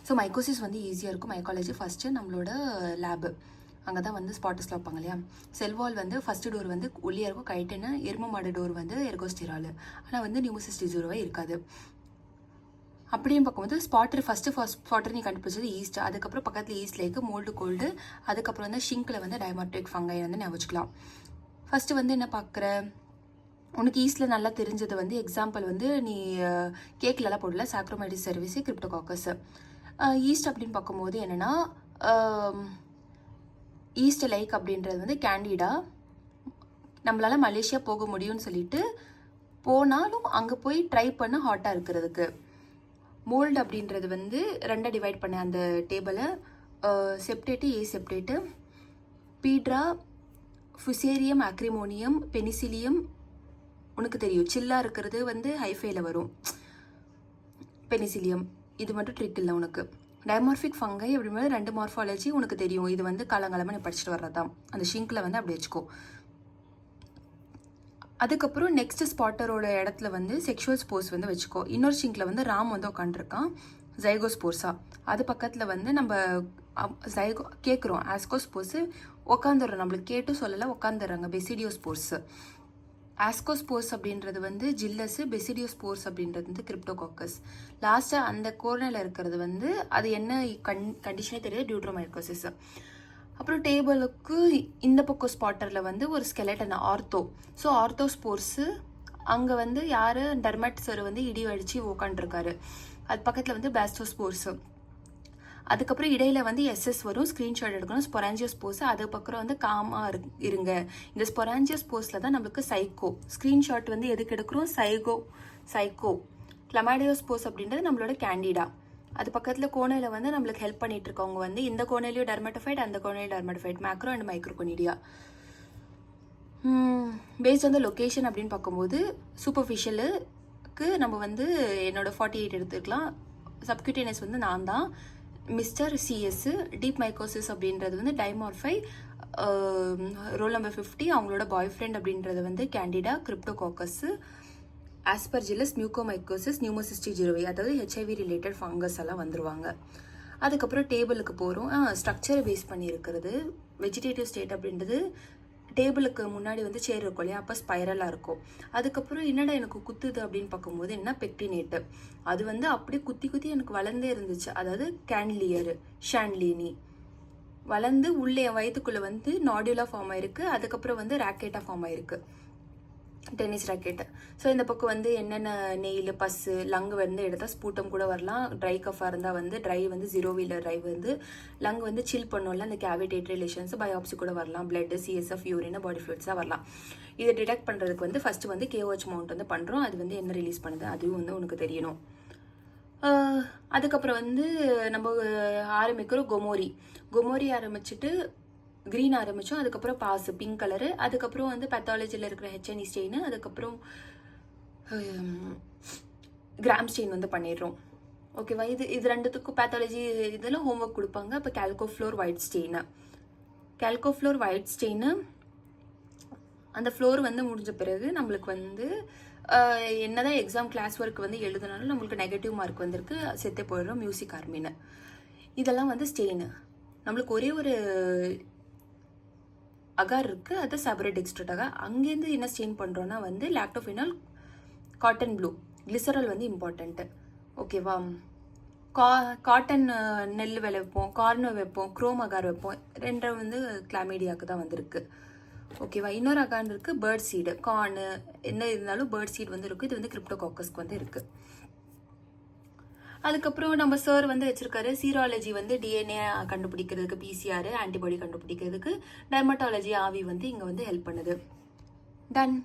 So mycosis வந்து ஈஸியாக இருக்கும். மைக்காலஜி ஃபஸ்ட்டு நம்மளோட லேபு அங்கே தான் வந்து ஸ்பாட்டஸில் வைப்பாங்க இல்லையா. செல்வால் வந்து ஃபஸ்ட்டு டோர் வந்து ஒல்லியாக இருக்கும், கைட்டுன்னு. எரும மாடு டோர் வந்து எர்கோஸ்டிரால். ஆனால் வந்து நியூமோசிஸ் ஜீரோவாக இருக்காது. அப்படியும் பார்க்கும்போது ஃபஸ்ட்டு ஸ்பாட்டர் நீ கண்டுபிடிச்சது ஈஸ்ட். அதுக்கப்புறம் பக்கத்தில் ஈஸ்ட் லேக்கு, மோல்டு கோல்டு, அதுக்கப்புறம் வந்து ஷிங்கில் வந்து டைமார்டிக் ஃபங்கை வந்து ஞாபகம் வச்சுக்கலாம். ஃபஸ்ட்டு வந்து என்ன பார்க்குற, உனக்கு ஈஸ்டில் நல்லா தெரிஞ்சது வந்து எக்ஸாம்பிள் வந்து நீ கேக்லலாம் போடல, சாக்ரோமைடிஸ் சர்வீஸு, கிரிப்டோகாக்கஸ். ஈஸ்ட் அப்படின்னு பார்க்கும்போது என்னென்னா ஈஸ்ட் லைக் அப்படின்றது வந்து கேண்டிடா. நம்மளால் மலேசியா போக முடியும்னு சொல்லிட்டு போனாலும் அங்கே போய் ட்ரை பண்ண ஹாட்டாக இருக்கிறதுக்கு. மோல்டு அப்படின்றது வந்து ரெண்டாக டிவைட் பண்ண அந்த டேபிளை, செப்டேட்டு, ஏ செப்டேட்டு, பீட்ரா, ஃபுசேரியம், அக்ரிமோனியம், பெனிசிலியம். உனக்கு தெரியும் சில்லாக இருக்கிறது வந்து ஹைஃபைல வரும், பெனிசிலியம். இது மட்டும் ட்ரிக் இல்லை உனக்கு. டைமார்பிக் ஃபங்கை அப்படிங்கும்போது 2 மார்ஃபாலஜி உனக்கு தெரியும். இது வந்து காலங்காலமாக நீ படிச்சுட்டு வர்றதான். அந்த ஷிங்கில் வந்து அப்படி வச்சுக்கோ. அதுக்கப்புறம் நெக்ஸ்ட் ஸ்பாட்டரோட இடத்துல வந்து செக்ஷுவல் ஸ்போர்ஸ் வந்து வச்சுக்கோ. இன்னொரு ஷிங்கில் வந்து ராம் வந்து உட்காந்துருக்கான், ஜைகோஸ்போர்ஸா. அது பக்கத்தில் வந்து நம்ம கேட்குறோம் ஆஸ்கோஸ்போர்ஸு உட்காந்துடுறோம். நம்மளுக்கு கேட்டு சொல்லலை, உட்காந்துடுறாங்க பெசிடியோஸ்போர்ஸு. ஆஸ்கோஸ்போர்ஸ் அப்படின்றது வந்து ஜில்லஸு, பெசிடியோஸ்போர்ஸ் அப்படின்றது வந்து கிரிப்டோகாக்கஸ். லாஸ்ட்டாக அந்த கோர்னரில் இருக்கிறது வந்து அது என்ன கண்டிஷனே தெரியாது, டியூட்ரோமைக்கோசிஸ். அப்புறம் டேபிளுக்கு இந்த பக்கம் ஸ்பாட்டரில் வந்து ஒரு ஸ்கெலட்டன் ஆர்த்தோ. ஸோ ஆர்த்தோஸ்போர்ஸு அங்கே வந்து யார் டர்மட் சார் வந்து இடி அடித்து உட்காந்துருக்காரு. அது பக்கத்தில் வந்து பேஸ்டோஸ்போர்ஸு. அதுக்கப்புறம் இடையில வந்து எஸ்எஸ் வரும், ஸ்க்ரீன்ஷாட் எடுக்கணும். ஸ்பொராஞ்சியோஸ்போர்ஸ் அது பக்கம் வந்து இருங்க. இந்த ஸ்பொராஞ்சியோஸ்போர்ஸில் தான் நம்மளுக்கு சைக்கோ. ஸ்க்ரீன்ஷாட் வந்து எதுக்கு எடுக்கிறோம், சைக்கோ. கிளமாடியோஸ்போர்ஸ் அப்படின்றது நம்மளோட கேண்டிடா. அது பக்கத்தில் கோணையில் வந்து நம்மளுக்கு ஹெல்ப் பண்ணிட்டு இருக்கவங்க வந்து இந்த கோணையிலையும் டெர்மட்டோஃபைட், அந்த கோணையிலும் dermatophyte, macro and microconidia. Based on the location அப்படின்னு பார்க்கும்போது சூப்பர்ஃபிஷியலுக்கு நம்ம வந்து என்னோட 48 எடுத்துக்கலாம். சப்கியூட்டேனியஸ் வந்து நான் தான் மிஸ்டர் சிஎஸ். டீப் மைக்கோசிஸ் அப்படின்றது வந்து டைமார்ஃபை, ரோல் நம்பர் 50. அவங்களோட பாய் ஃப்ரெண்ட் அப்படின்றது வந்து கேண்டிடா, கிரிப்டோகாக்கஸ், ஆஸ்பர்ஜிலஸ், மியூகோமைக்கோசிஸ், நியூமோசிஸ்டி ஜீரோவை, அதாவது ஹெச்ஐவி ரிலேட்டட் ஃபங்கஸ் எல்லாம் வந்துருவாங்க. அதுக்கப்புறம் டேபிளுக்கு போகிறோம். ஸ்ட்ரக்சரை பேஸ் பண்ணி இருக்கிறது. வெஜிடேட்டிவ் ஸ்டேட் அப்படின்றது டேபிளுக்கு முன்னாடி வந்து சேர் இருக்கும் இல்லையா, அப்போ ஸ்பைரலாக இருக்கும். அதுக்கப்புறம் என்னடா எனக்கு குத்துது அப்படின்னு பார்க்கும்போது என்ன, பெக்டினேட்டு. அது வந்து அப்படியே குத்தி எனக்கு வளர்ந்தே இருந்துச்சு. அதாவது கேன்லியரு, ஷான்லினி வளர்ந்து உள்ளே என் வயிற்றுக்குள்ளே வந்து நாடியூலாக ஃபார்ம் ஆயிருக்கு. அதுக்கப்புறம் வந்து ராக்கெட்டாக ஃபார்ம் ஆயிருக்கு, டென்னிஸ் ராக்கெட்டு. ஸோ இந்த பக்கம் வந்து என்னென்ன நெயில், பஸ்ஸு, லங் வந்து எடுத்தால் ஸ்பூட்டம் கூட வரலாம். ட்ரை கஃபாக இருந்தால் வந்து ட்ரை வந்து 0 வீலர் ட்ரைவ் வந்து லங் வந்து சில் பண்ணோம்ல, அந்த கேவிடேட் ரிலேஷன்ஸ், பயோப்சி கூட வரலாம். பிளட், சிஎஸ்எஃப், யூரின், பாடி ஃப்ளூயிட்ஸாக வரலாம். இதை டிடெக்ட் பண்ணுறதுக்கு வந்து ஃபஸ்ட்டு வந்து கேஓஹெச் மவுண்ட் வந்து பண்ணுறோம். அது வந்து என்ன ரிலீஸ் பண்ணுது அதுவும் வந்து உனக்கு தெரியணும். அதுக்கப்புறம் வந்து நம்ம ஆரம்பிக்கிறோம் கொமோரி ஆரம்பிச்சுட்டு க்ரீன் ஆரம்பித்தோம். அதுக்கப்புறம் பாஸ் பிங்க் கலரு. அதுக்கப்புறம் வந்து பேத்தாலஜியில் இருக்கிற ஹெச்என்இ ஸ்டெயின், அதுக்கப்புறம் கிராம் ஸ்டெயின் வந்து பண்ணிடுறோம். ஓகேவா. இது ரெண்டுத்துக்கும் பேத்தாலஜி இதில் ஹோம்ஒர்க் கொடுப்பாங்க. அப்போ கால்கோஃப்ளோர் ஒயிட் ஸ்டெயின் அந்த ஃப்ளோர் வந்து முடிஞ்ச பிறகு நம்மளுக்கு வந்து என்னதான் எக்ஸாம் கிளாஸ் ஒர்க் வந்து எழுதுனாலும் நம்மளுக்கு நெகட்டிவ் மார்க் வந்திருக்கு, செத்தே போயிடுறோம். மியூசிக் ஆர்மின்னு இதெல்லாம் வந்து ஸ்டெயின். நம்மளுக்கு ஒரே ஒரு அகார் இருக்குது, அது சபரேட் எக்ஸ்ட்ரேட் அகார். அங்கேருந்து என்ன ஸ்டெயின் பண்ணுறோன்னா வந்து லாக்டோஃபினால், காட்டன் ப்ளூ, கிளிசரால் வந்து இம்பார்ட்டண்ட்டு. ஓகேவா. காட்டன் நெல் விளைவிப்போம், கார்னு வைப்போம், குரோம் அகார் வைப்போம். ரெண்டும் வந்து கிளாமீடியாவுக்கு தான் வந்திருக்கு. ஓகேவா. இன்னொரு அகார் இருக்குது பேர்ட் சீடு, கார்னு என்ன இருந்தாலும் பேர்ட் சீடு வந்து இருக்குது. இது வந்து கிரிப்டோகாக்கஸ்க்கு வந்து இருக்குது. அதுக்கப்புறம் நம்ம சார் வந்து வச்சிருக்காரு சீராலஜி வந்து டிஎன்ஏ கண்டுபிடிக்கிறதுக்கு, பிசிஆர் ஆன்டிபாடி கண்டுபிடிக்கிறதுக்கு, டெர்மட்டாலஜி ஆவி வந்து இங்கே வந்து ஹெல்ப் பண்ணுது. டன்.